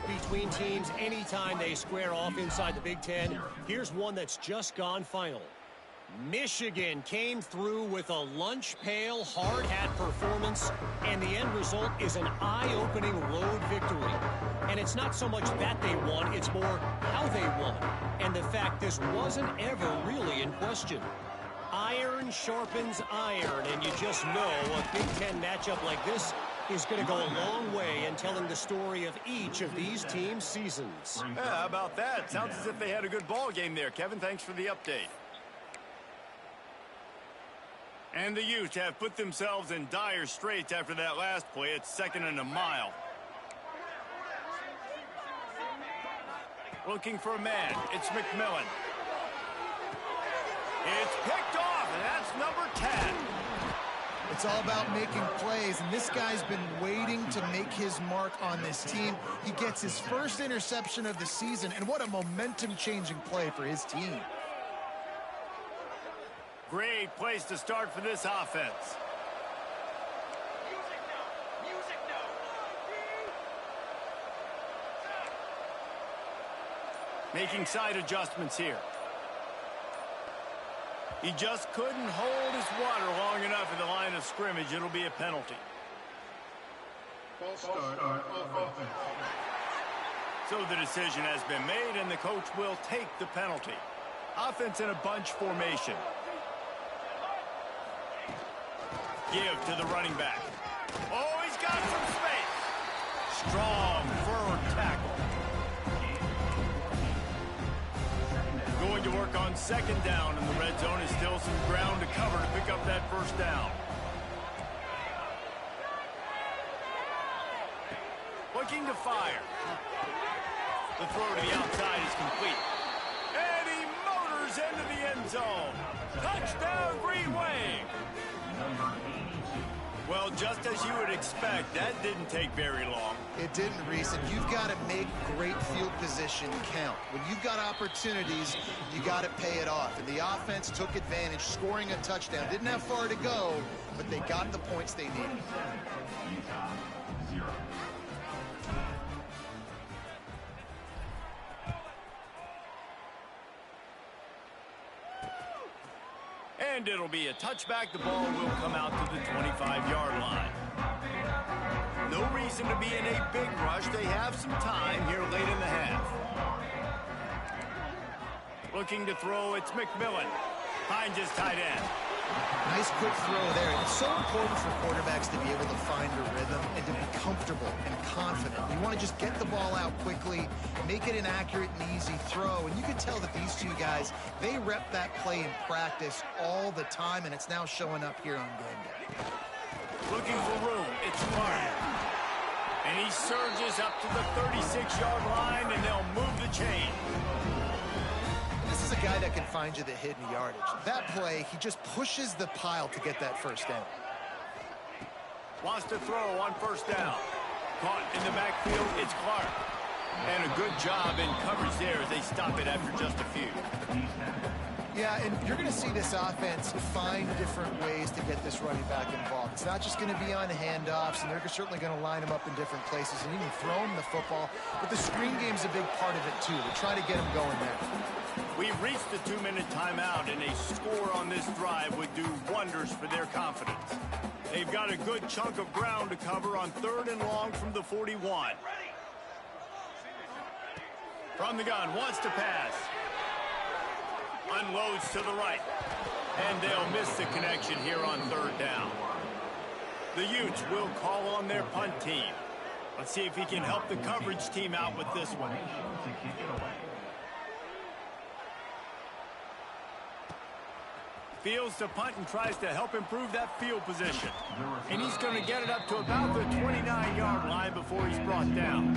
between teams anytime they square off inside the Big Ten. Here's one that's just gone final. Michigan came through with a lunch pail hard hat performance, and the end result is an eye-opening road victory. And it's not so much that they won, it's more how they won, and the fact this wasn't ever really in question. Iron sharpens iron, and you just know a Big Ten matchup like this is going to go a long way in telling the story of each of these teams' seasons. Yeah, how about that? Sounds as if they had a good ball game there, Kevin. Thanks for the update. And the Utes have put themselves in dire straits after that last play. It's 2nd and a mile. Looking for a man. It's McMillan. It's picked off, and that's number 10. It's all about making plays, and this guy's been waiting to make his mark on this team. He gets his first interception of the season, and what a momentum-changing play for his team. Great place to start for this offense. Making side adjustments here. He just couldn't hold his water long enough at the line of scrimmage. It'll be a penalty. False start on offense. So the decision has been made, and the coach will take the penalty. Offense in a bunch formation. Give to the running back. Oh, he's got some space. Strong, firm tackle. Going to work on 2nd down, and the red zone is still some ground to cover to pick up that 1st down. Looking to fire. The throw to the outside is complete. And he motors into the end zone. Touchdown, Green Wave. Well, just as you would expect, that didn't take very long. It didn't, Reese, and you've got to make great field position count. When you've got opportunities, you got to pay it off. And the offense took advantage, scoring a touchdown. Didn't have far to go, but they got the points they needed. And it'll be a touchback. The ball will come out to the 25-yard line. No reason to be in a big rush. They have some time here late in the half. Looking to throw, it's McMillan. Finds his tight end. Nice quick throw there. It's so important for quarterbacks to be able to find a rhythm and to be comfortable and confident. You want to just get the ball out quickly, make it an accurate and easy throw. And you can tell that these two guys, they rep that play in practice all the time, and it's now showing up here on game day. Looking for room. It's Clark. And he surges up to the 36-yard line, and they'll move the chain. This is a guy that can find you the hidden yardage. That play, he just pushes the pile to get that 1st down. Wants to throw on 1st down. Caught in the backfield, it's Clark. And a good job in coverage there as they stop it after just a few. Yeah, and you're going to see this offense find different ways to get this running back involved. It's not just going to be on handoffs, and they're certainly going to line him up in different places and even throw him the football. But the screen game's a big part of it, too. They try to get him going there. We've reached the 2-minute timeout, and a score on this drive would do wonders for their confidence. They've got a good chunk of ground to cover on 3rd and long from the 41. From the gun, wants to pass. Unloads to the right. And they'll miss the connection here on 3rd down. The Utes will call on their punt team. Let's see if he can help the coverage team out with this one. Fields to punt and tries to help improve that field position. And he's going to get it up to about the 29-yard line before he's brought down.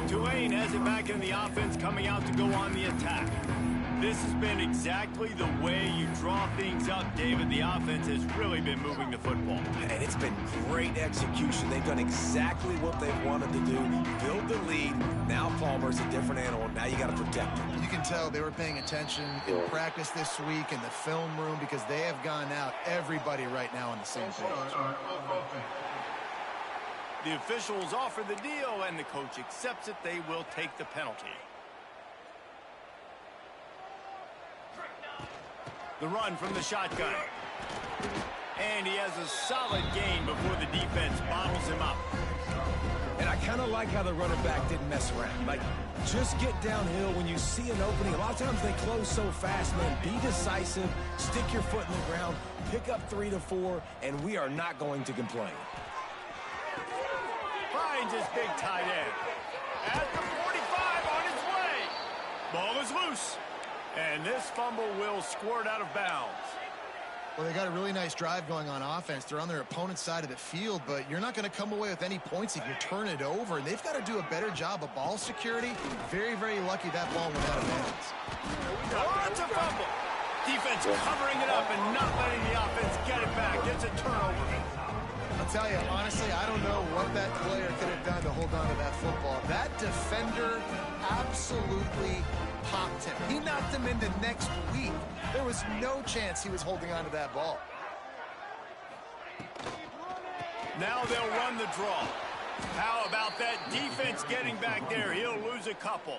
Tulane has it back in the offense, coming out to go on the attack. This has been exactly the way you draw things up, David. The offense has really been moving the football. And it's been great execution. They've done exactly what they've wanted to do. Build the lead. Now Palmer's a different animal. Now you got to protect him. You can tell they were paying attention in practice this week in the film room because they have gone out, everybody right now on the same page. The officials offer the deal, and the coach accepts it. They will take the penalty. The run from the shotgun. And he has a solid gain before the defense bottles him up. And I kind of like how the running back didn't mess around. Like, just get downhill when you see an opening. A lot of times they close so fast, man. Be decisive, stick your foot in the ground, pick up 3 to 4, and we are not going to complain. Finds his big tight end. At the 45 on its way. Ball is loose. And this fumble will squirt out of bounds. Well, they got a really nice drive going on offense. They're on their opponent's side of the field, but you're not going to come away with any points if you turn it over. And they've got to do a better job of ball security. Very, very lucky that ball went out of bounds. Oh, it's a fumble. Defense covering it up and not letting the offense get it back. It's a turnover. I'll tell you, honestly, I don't know what that player could have done to hold on to that football. That defender absolutely popped him. He knocked him into next week. There was no chance he was holding on to that ball. Now they'll run the draw. How about that defense getting back there? He'll lose a couple.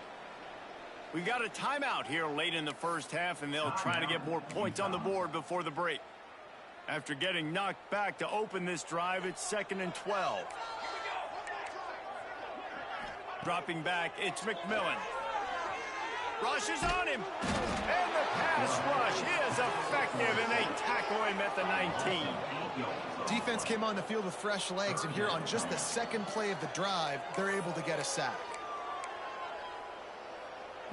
We got a timeout here late in the first half, and they'll try to get more points on the board before the break. After getting knocked back to open this drive, it's 2nd and 12. Dropping back, it's McMillan. Rushes on him. And the pass rush is effective, and they tackle him at the 19. Defense came on the field with fresh legs, and here on just the second play of the drive, they're able to get a sack.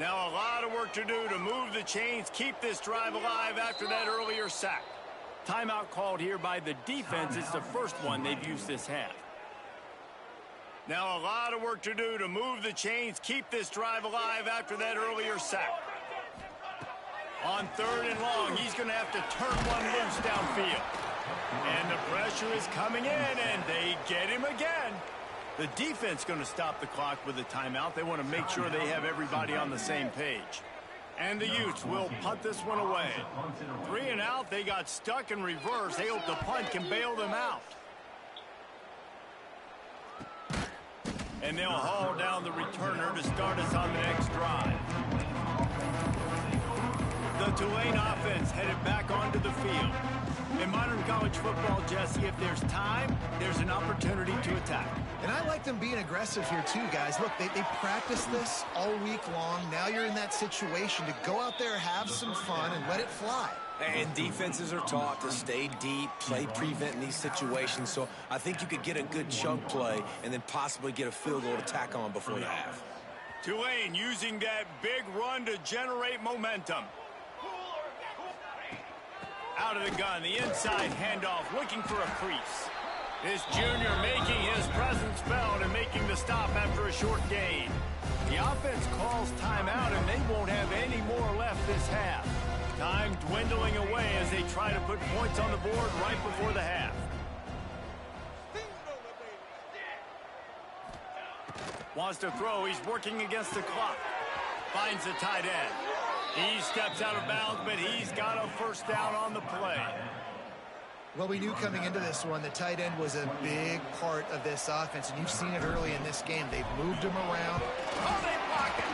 Now a lot of work to do to move the chains, keep this drive alive after that earlier sack. Timeout called here by the defense. It's the first one they've used this half. Now a lot of work to do to move the chains, keep this drive alive after that earlier sack. On 3rd and long, he's going to have to turn one loose downfield. And the pressure is coming in, and they get him again. The defense going to stop the clock with a timeout. They want to make sure they have everybody on the same page. And the Utes will punt this one away. 3 and out, they got stuck in reverse. They hope the punt can bail them out. And they'll haul down the returner to start us on the next drive. The Tulane offense headed back onto the field. In modern college football, Jesse, if there's time, there's an opportunity to attack. And I like them being aggressive here too, guys. Look, they practice this all week long. Now you're in that situation to go out there, have some fun, and let it fly. And defenses are taught to stay deep, play prevent in these situations. So I think you could get a good chunk play and then possibly get a field goal to tack on before the half. Tulane using that big run to generate momentum. Out of the gun, the inside handoff, looking for a crease. This junior making his presence felt and making the stop after a short gain. The offense calls timeout, and they won't have any more left this half. Time dwindling away as they try to put points on the board right before the half. Wants to throw. He's working against the clock. Finds the tight end. He steps out of bounds, but he's got a first down on the play. Well, we knew coming into this one the tight end was a big part of this offense, and you've seen it early in this game. They've moved him around. Oh, they block it.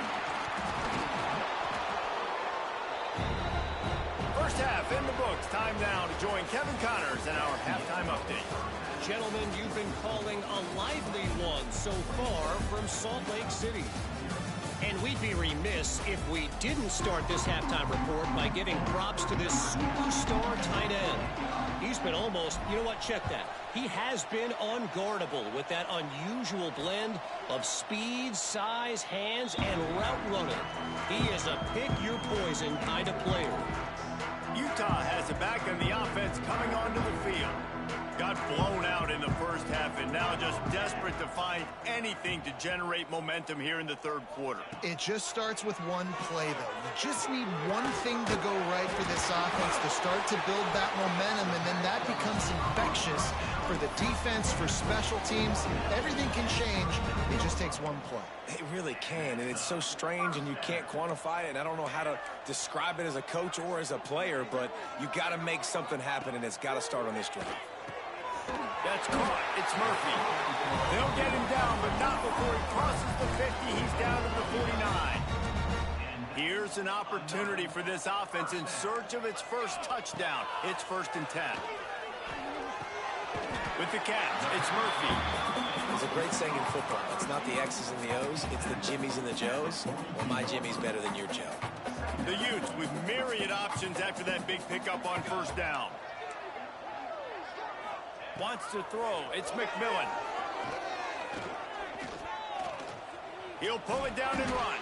First half in the books. Time now to join Kevin Connors in our halftime update. Gentlemen, you've been calling a lively one so far from Salt Lake City. And we'd be remiss if we didn't start this halftime report by giving props to this superstar tight end. He's been almost, you know what, check that. He has been unguardable with that unusual blend of speed, size, hands, and route running. He is a pick-your-poison kind of player. Utah has it back in the offense coming onto the field. Got blown out in the first half and now just desperate to find anything to generate momentum here in the third quarter. It just starts with one play, though. You just need one thing to go right for this offense to start to build that momentum, and then that becomes infectious for the defense, for special teams. Everything can change. It just takes one play. It really can, and it's so strange, and you can't quantify it, and I don't know how to describe it as a coach or as a player, but you got to make something happen, and it's got to start on this drive. That's caught. It's Murphy. They'll get him down, but not before he crosses the 50. He's down to the 49. Here's an opportunity for this offense in search of its first touchdown. It's 1st and 10. With the catch, it's Murphy. There's a great saying in football. It's not the X's and the O's, it's the Jimmies and the Joes. Well, my Jimmy's better than your Joe. The Utes with myriad options after that big pickup on 1st down. Wants to throw. It's McMillan. He'll pull it down and run.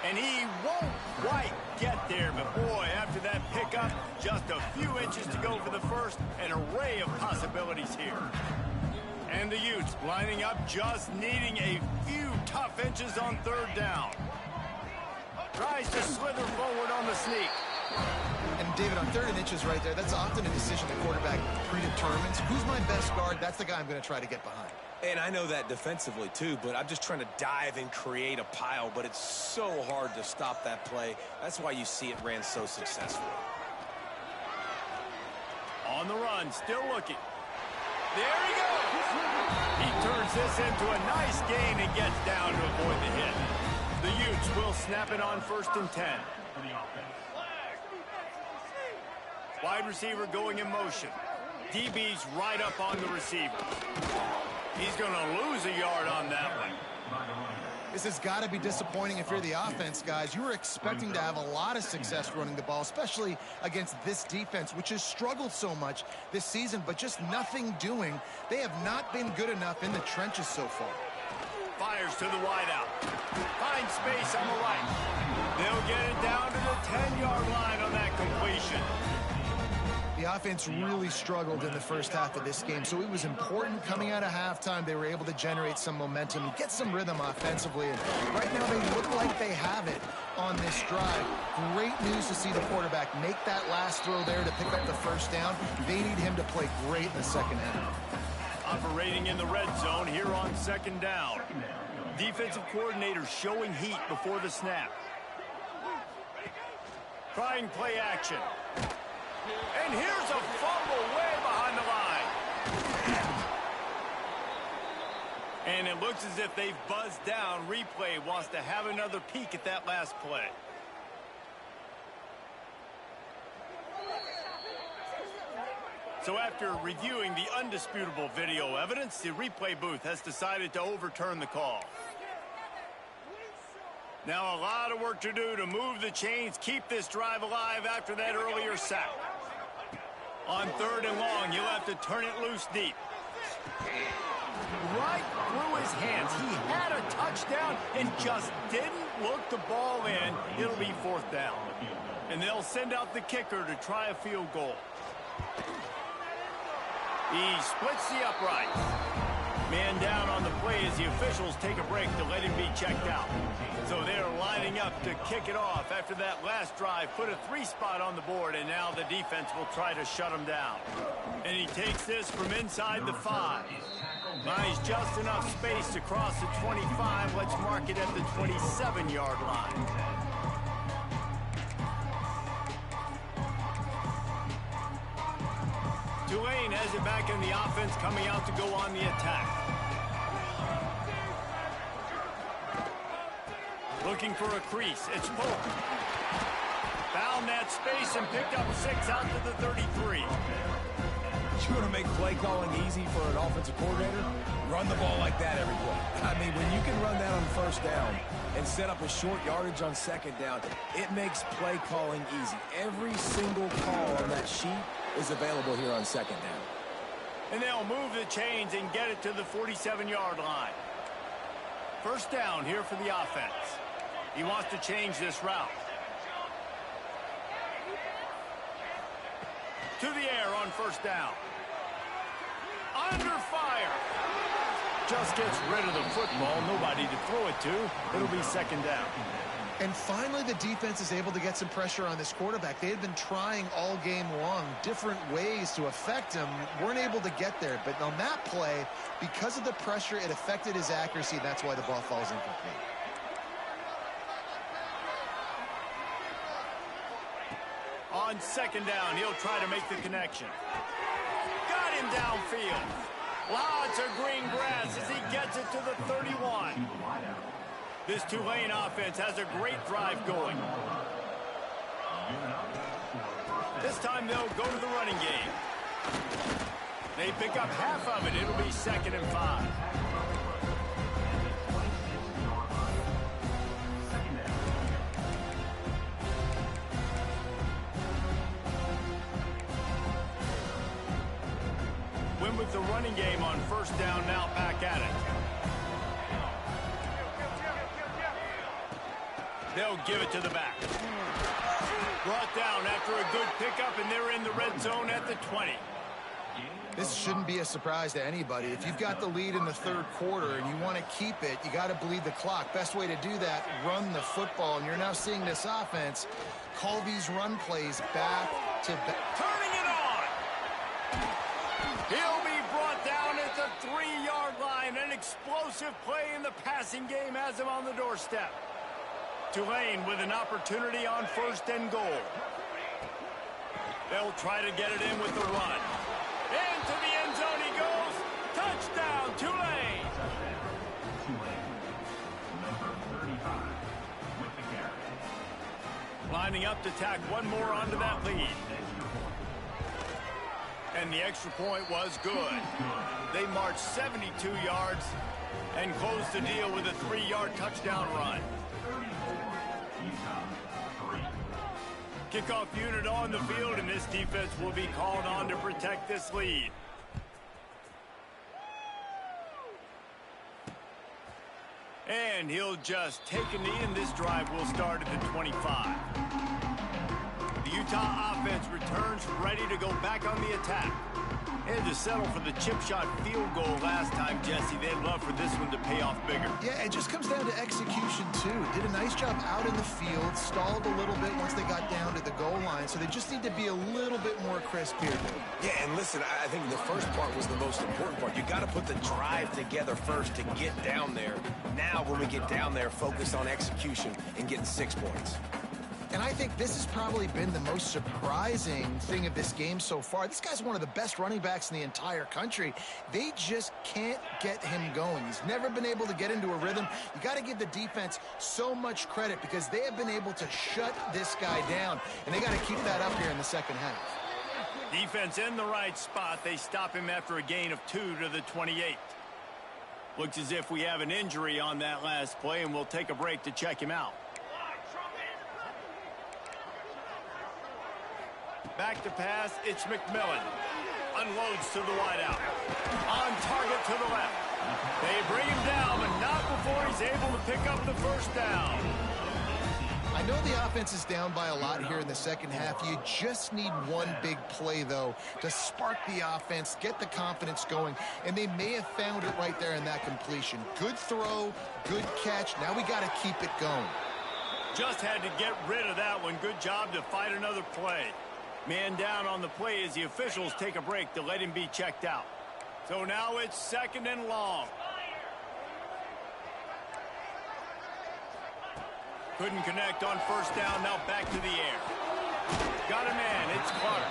And he won't quite get there, but boy, after that pickup, just a few inches to go for the first, an array of possibilities here. And the Utes lining up, just needing a few tough inches on 3rd down. Tries to slither forward on the sneak. And David, on 3rd and inches right there, that's often a decision the quarterback predetermines. Who's my best guard? That's the guy I'm going to try to get behind. And I know that defensively, too, but I'm just trying to dive and create a pile, but it's so hard to stop that play. That's why you see it ran so successful. On the run, still looking. There he goes! He turns this into a nice gain and gets down to avoid the hit. The Utes will snap it on 1st and 10. Wide receiver going in motion. DB's right up on the receiver. He's going to lose a yard on that one. This has got to be disappointing if you're the offense, guys. You were expecting to have a lot of success running the ball, especially against this defense, which has struggled so much this season, but just nothing doing. They have not been good enough in the trenches so far. Fires to the wideout. Finds space on the right. They'll get it down to the 10-yard line on that completion. The offense really struggled in the first half of this game, so it was important coming out of halftime. They were able to generate some momentum and get some rhythm offensively. And right now they look like they have it on this drive. Great news to see the quarterback make that last throw there to pick up the 1st down. They need him to play great in the 2nd half. Operating in the red zone here on 2nd down. Defensive coordinator showing heat before the snap. Trying play action. And here's a fumble way behind the line. And it looks as if they've buzzed down. Replay wants to have another peek at that last play. So after reviewing the undisputable video evidence, the replay booth has decided to overturn the call. Now a lot of work to do to move the chains, keep this drive alive after that earlier sack. On 3rd and long, you'll have to turn it loose deep. Right through his hands. He had a touchdown and just didn't look the ball in. It'll be 4th down. And they'll send out the kicker to try a field goal. He splits the uprights. Man down on the play as the officials take a break to let him be checked out. So they're lining up to kick it off after that last drive. Put a 3 spot on the board, and now the defense will try to shut him down. And he takes this from inside the 5. Buys just enough space to cross the 25. Let's mark it at the 27-yard line. Tulane has it back in the offense, coming out to go on the attack. Looking for a crease. It's Polk. Found that space and picked up 6 out to the 33. You want to make play calling easy for an offensive coordinator? Run the ball like that every play. I mean, when you can run that on 1st down and set up a short yardage on 2nd down, it makes play calling easy. Every single call on that sheet is available here on 2nd down. And they'll move the chains and get it to the 47-yard line. 1st down here for the offense. He wants to change this route. To the air on 1st down. Under fire. Just gets rid of the football. Nobody to throw it to. It'll be 2nd down. And finally, the defense is able to get some pressure on this quarterback. They had been trying all game long different ways to affect him. Weren't able to get there. But on that play, because of the pressure, it affected his accuracy. That's why the ball falls incomplete. On 2nd down, he'll try to make the connection. Got him downfield. Lots of green grass as he gets it to the 31. This Tulane offense has a great drive going. This time they'll go to the running game. They pick up half of it. It'll be 2nd and 5. Win with the running game on 1st down, now back at it. They'll give it to the back. Brought down after a good pickup, and they're in the red zone at the 20. This shouldn't be a surprise to anybody. If you've got the lead in the 3rd quarter and you want to keep it, you got to bleed the clock. Best way to do that, run the football. And you're now seeing this offense call these run plays back to back. Turning it on. He'll be brought down at the 3-yard line. An explosive play in the passing game has him on the doorstep. Tulane with an opportunity on 1st and goal. They'll try to get it in with the run. Into the end zone he goes. Touchdown, Tulane. Lining up to tack one more onto that lead. And the extra point was good. They marched 72 yards and closed the deal with a 3-yard touchdown run. Kickoff unit on the field, and this defense will be called on to protect this lead. And he'll just take a knee, and this drive will start at the 25. The Utah offense returns ready to go back on the attack. They had to settle for the chip shot field goal last time, Jesse. They'd love for this one to pay off bigger. Yeah, it just comes down to execution, too. Did a nice job out in the field, stalled a little bit once they got down to the goal line, so they just need to be a little bit more crisp here. Yeah, and listen, I think the first part was the most important part. You got to put the drive together first to get down there. Now, when we get down there, focus on execution and getting 6 points. And I think this has probably been the most surprising thing of this game so far. This guy's one of the best running backs in the entire country. They just can't get him going. He's never been able to get into a rhythm. You got to give the defense so much credit because they have been able to shut this guy down, and they got to keep that up here in the 2nd half. Defense in the right spot. They stop him after a gain of 2 to the 28. Looks as if we have an injury on that last play, and we'll take a break to check him out. Back to pass, it's McMillan. Unloads to the wideout. On target to the left. They bring him down, but not before he's able to pick up the 1st down. I know the offense is down by a lot here in the 2nd half. You just need one big play, though, to spark the offense, get the confidence going, and they may have found it right there in that completion. Good throw, good catch. Now we got to keep it going. Just had to get rid of that one. Good job to fight another play. Man down on the play as the officials take a break to let him be checked out. So now it's 2nd and long. Couldn't connect on 1st down, now back to the air. Got a man, it's Clark.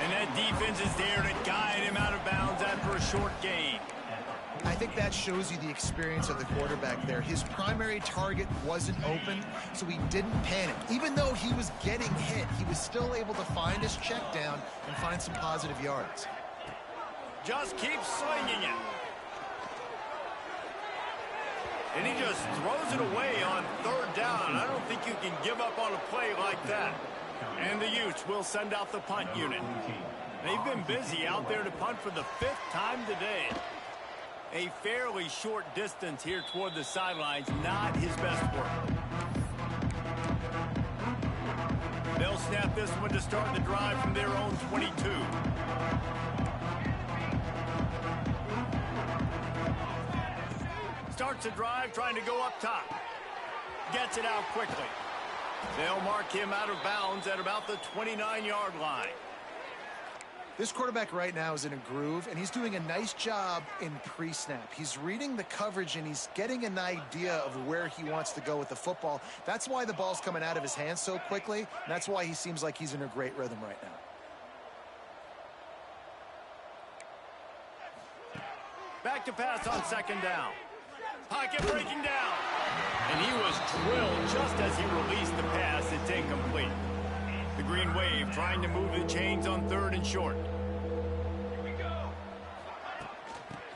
And that defense is there to guide him out of bounds after a short gain. I think that shows you the experience of the quarterback there. His primary target wasn't open, so he didn't panic. Even though he was getting hit, he was still able to find his check down and find some positive yards. Just keeps slinging it. And he just throws it away on 3rd down. I don't think you can give up on a play like that. And the Utes will send out the punt unit. They've been busy out there to punt for the 5th time today. A fairly short distance here toward the sidelines, not his best work. They'll snap this one to start the drive from their own 22. Starts the drive trying to go up top. Gets it out quickly. They'll mark him out of bounds at about the 29-yard line. This quarterback right now is in a groove, and he's doing a nice job in pre-snap. He's reading the coverage, and he's getting an idea of where he wants to go with the football. That's why the ball's coming out of his hands so quickly, and that's why he seems like he's in a great rhythm right now. to pass on second down. Pocket breaking down. And he was drilled just as he released the pass. It's incomplete. The Green Wave trying to move the chains on 3rd and short.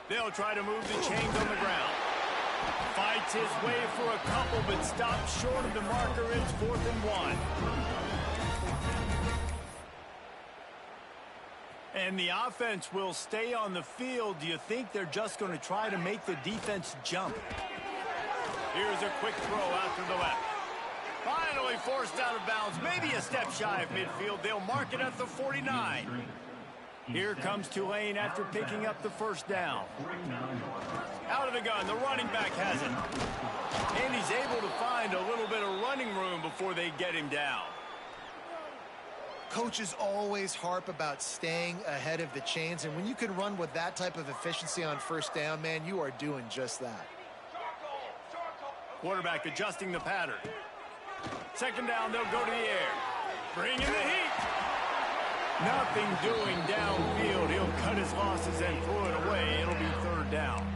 They'll try to move the chains on the ground. Fights his way for a couple, but stops short of the marker. It's 4th and 1. And the offense will stay on the field. Do you think they're just going to try to make the defense jump? Here's a quick throw out to the left. Finally forced out of bounds. Maybe a step shy of midfield. They'll mark it at the 49. Here comes Tulane after picking up the first down. Out of the gun, the running back has it. And he's able to find a little bit of running room before they get him down. Coaches always harp about staying ahead of the chains, and when you can run with that type of efficiency on first down, man, you are doing just that. Quarterback adjusting the pattern. Second down, they'll go to the air. Bring in the heat. Nothing doing downfield. He'll cut his losses and throw it away. It'll be 3rd down.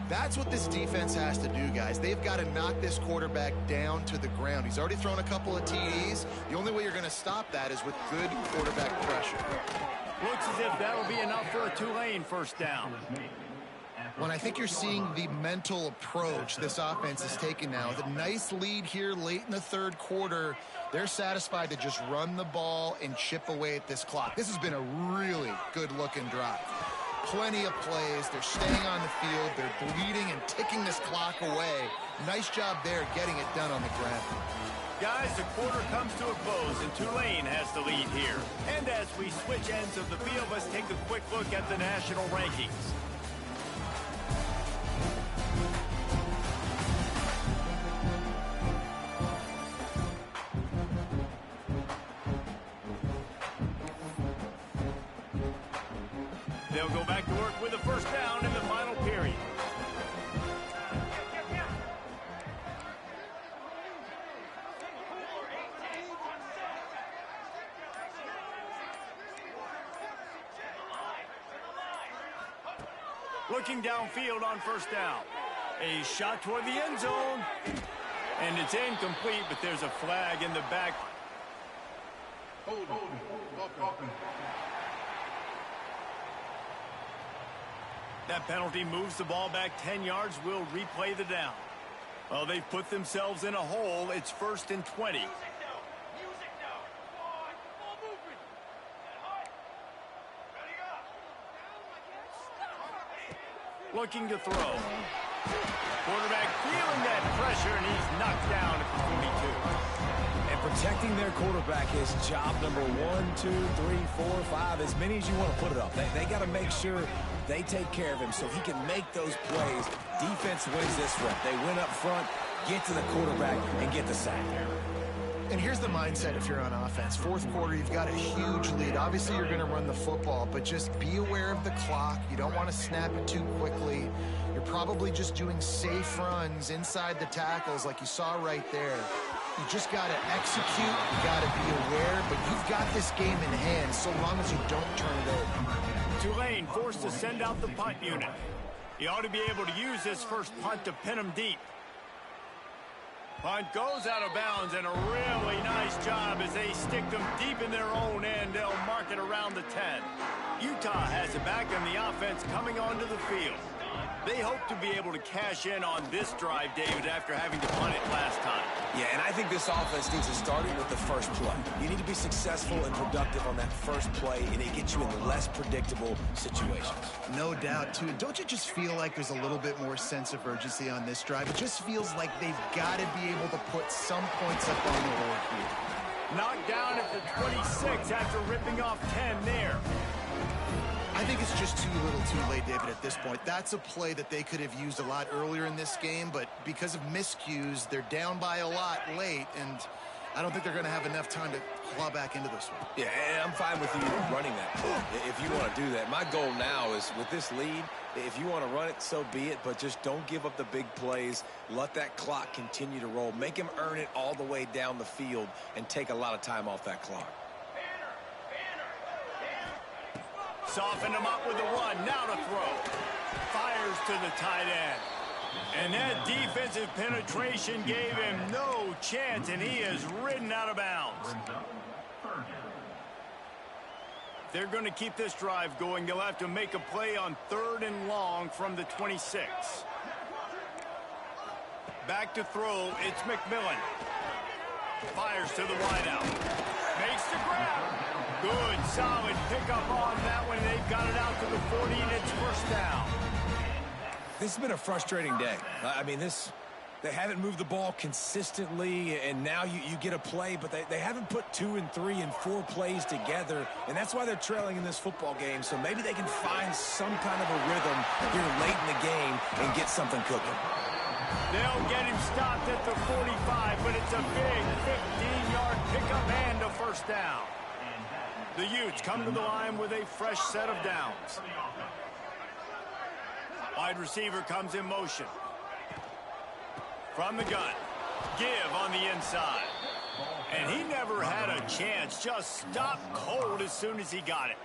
That's what this defense has to do, guys. They've got to knock this quarterback down to the ground. He's already thrown a couple of TDs. The only way you're going to stop that is with good quarterback pressure. Looks as if that'll be enough for a Tulane first down. When I think you're seeing the mental approach this offense is taking now, the nice lead here late in the 3rd quarter, they're satisfied to just run the ball and chip away at this clock. This has been a really good-looking drive. Plenty of plays. They're staying on the field. They're bleeding and ticking this clock away. Nice job there getting it done on the ground. Guys, the quarter comes to a close, and Tulane has the lead here. And as we switch ends of the field, let's take a quick look at the national rankings. They'll go back to work with a first down in the final period. Looking downfield on first down. A shot toward the end zone. And it's incomplete, but there's a flag in the back. Hold. That penalty moves the ball back 10 yards. We'll replay the down. Well, they've put themselves in a hole. It's 1st and 20. Looking to throw. Quarterback feeling that pressure, and he's knocked down at the 42. And protecting their quarterback is job number 1, 2, 3, 4, 5, as many as you want to put it up. They got to make sure they take care of him so he can make those plays. Defense wins this one. They win up front, get to the quarterback, and get the sack. And here's the mindset if you're on offense. 4th quarter, you've got a huge lead. Obviously, you're going to run the football, but just be aware of the clock. You don't want to snap it too quickly. You're probably just doing safe runs inside the tackles like you saw right there. You just got to execute. You got to be aware, but you've got this game in hand so long as you don't turn it over. Tulane forced to send out the punt unit. He ought to be able to use this first punt to pin him deep. Punt goes out of bounds, and a really nice job as they stick them deep in their own end. They'll mark it around the 10. Utah has it back, and the offense coming onto the field. They hope to be able to cash in on this drive, David, after having to punt it last time. Yeah, and I think this offense needs to start it with the first play. You need to be successful and productive on that first play, and it gets you in less predictable situations. No doubt, too. Don't you just feel like there's a little bit more sense of urgency on this drive? It just feels like they've got to be able to put some points up on the board here. Knocked down at the 26 after ripping off 10 there. I think it's just too little too late, David, at this point. That's a play that they could have used a lot earlier in this game, but because of miscues, they're down by a lot late, and I don't think they're going to have enough time to claw back into this one. Yeah, and I'm fine with you running that play if you want to do that. My goal now is with this lead, if you want to run it, so be it, but just don't give up the big plays. Let that clock continue to roll. Make him earn it all the way down the field and take a lot of time off that clock. Soften him up with the run. Now to throw. Fires fires to the tight end. And that defensive penetration gave him no chance, and he is ridden out of bounds. If they're going to keep this drive going, they'll have to make a play on 3rd and long from the 26. Back to throw, it's McMillan. Fires to the wideout. Makes the grab. Good, solid pickup on that one. They've got it out to the 40, and it's first down. This has been a frustrating day. I mean, they haven't moved the ball consistently, and now you get a play, but they haven't put 2 and 3 and 4 plays together, and that's why they're trailing in this football game. So maybe they can find some kind of a rhythm here late in the game and get something cooking. They'll get him stopped at the 45, but it's a big 15-yard pickup and a first down. The Utes come to the line with a fresh set of downs. Wide receiver comes in motion. From the gun. Give on the inside. And he never had a chance. Just stopped cold as soon as he got it.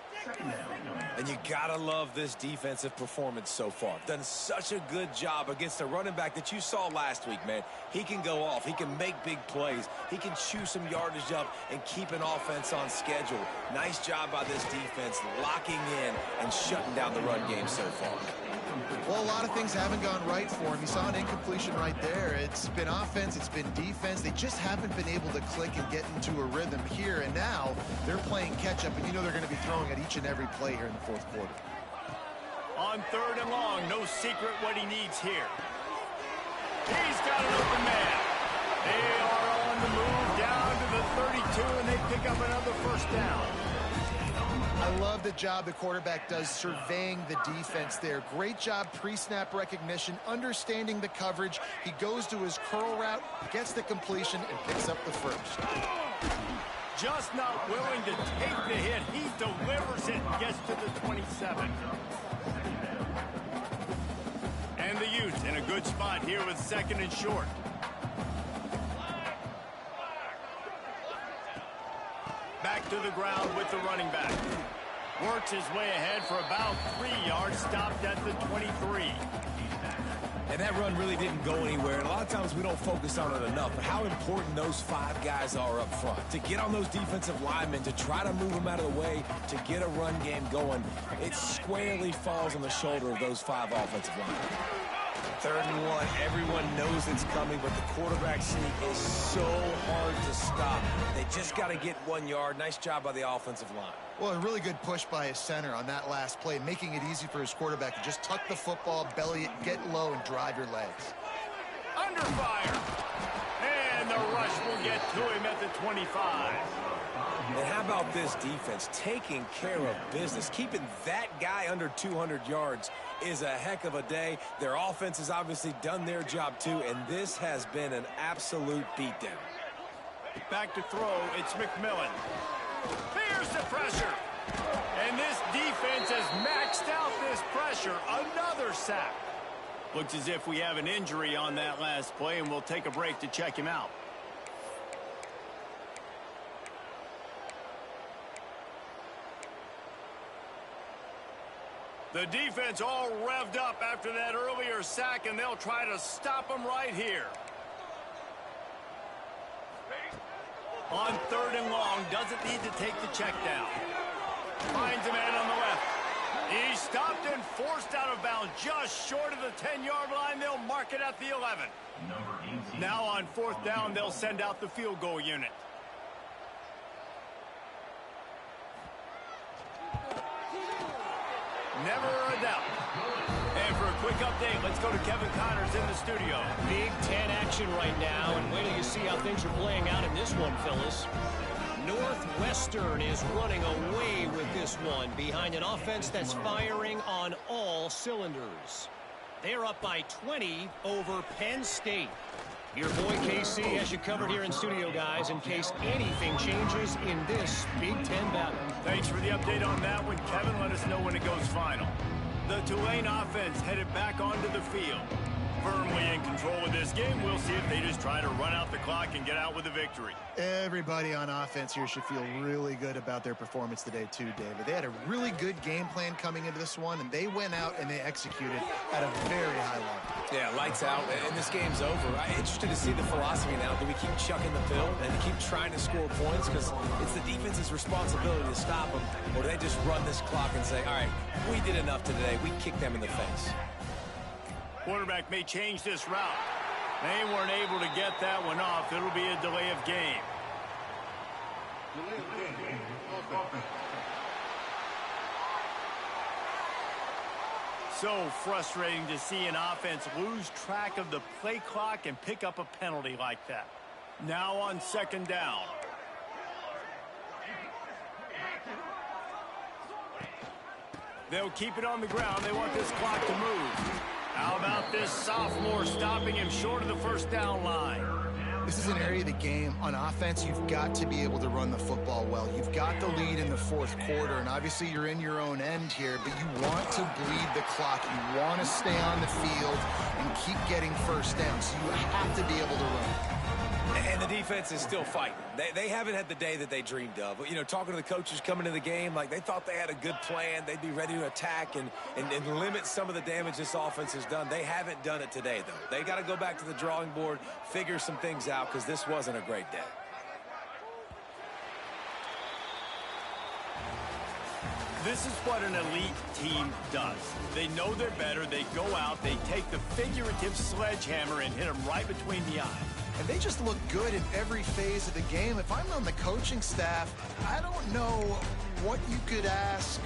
And you gotta love this defensive performance so far. Done such a good job against a running back that you saw last week, man. He can go off. He can make big plays. He can chew some yardage up and keep an offense on schedule. Nice job by this defense locking in and shutting down the run game so far. Well, a lot of things haven't gone right for him. He saw an incompletion right there. It's been offense, it's been defense. They just haven't been able to click and get into a rhythm here. And now they're playing catch-up, and you know they're going to be throwing at each and every play here in the 4th quarter. On 3rd and long, no secret what he needs here. He's got an open man. They are on the move down to the 32, and they pick up another first down. I love the job the quarterback does surveying the defense there. Great job pre-snap recognition, understanding the coverage. He goes to his curl route, gets the completion, and picks up the first. Just not willing to take the hit. He delivers it and gets to the 27. And the Utes in a good spot here with 2nd and short. Back to the ground with the running back. Works his way ahead for about 3 yards, stopped at the 23. And that run really didn't go anywhere. And a lot of times we don't focus on it enough. But how important those 5 guys are up front. To get on those defensive linemen, to try to move them out of the way, to get a run game going, it squarely falls on the shoulder of those 5 offensive linemen. 3rd and 1, everyone knows it's coming, but the quarterback sneak is so hard to stop. They just got to get 1 yard. Nice job by the offensive line. Well, a really good push by his center on that last play, making it easy for his quarterback to just tuck the football, belly it, get low, and drive your legs. Under fire. And the rush will get to him at the 25. And how about this defense taking care of business? Keeping that guy under 200 yards is a heck of a day. Their offense has obviously done their job too, and this has been an absolute beatdown. Back to throw, it's McMillan. Here's the pressure. And this defense has maxed out this pressure. Another sack. Looks as if we have an injury on that last play, and we'll take a break to check him out. The defense all revved up after that earlier sack, and they'll try to stop him right here. On 3rd and long, doesn't need to take the check down. Finds a man on the left. He's stopped and forced out of bounds just short of the 10-yard line. They'll mark it at the 11. Now on 4th down, they'll send out the field goal unit. Never a doubt. And for a quick update, let's go to Kevin Connors in the studio. Big Ten action right now, and wait till you see how things are playing out in this one, Phyllis. Northwestern is running away with this one behind an offense that's firing on all cylinders. They're up by 20 over Penn State. Your boy KC has you covered here in studio, guys, in case anything changes in this Big Ten battle. Thanks for the update on that one, Kevin. Let us know when it goes final. The Tulane offense headed back onto the field. firmly in control of this game. We'll see if they just try to run out the clock and get out with a victory. Everybody on offense here should feel really good about their performance today too, David. They had a really good game plan coming into this one, and they went out and they executed at a very high level. Yeah, lights out, and this game's over. I'm interested to see the philosophy now. Do we keep chucking the pill and keep trying to score points because it's the defense's responsibility to stop them, or do they just run this clock and say, all right, we did enough today, we kicked them in the face? Quarterback may change this route. They weren't able to get that one off. It'll be a delay of game. So frustrating to see an offense lose track of the play clock and pick up a penalty like that. Now on second down. They'll keep it on the ground. They want this clock to move. How about this sophomore stopping him short of the first down line? This is an area of the game. On offense, you've got to be able to run the football well. You've got the lead in the fourth quarter, and obviously you're in your own end here, but you want to bleed the clock. You want to stay on the field and keep getting first down, so you have to be able to run. And the defense is still fighting. They haven't had the day that they dreamed of. You know, talking to the coaches coming into the game, like they thought they had a good plan. They'd be ready to attack and limit some of the damage this offense has done. They haven't done it today, though. They got to go back to the drawing board, figure some things out, because this wasn't a great day. This is what an elite team does. They know they're better. They go out, they take the figurative sledgehammer and hit them right between the eyes. And they just look good in every phase of the game. If I'm on the coaching staff, I don't know what you could ask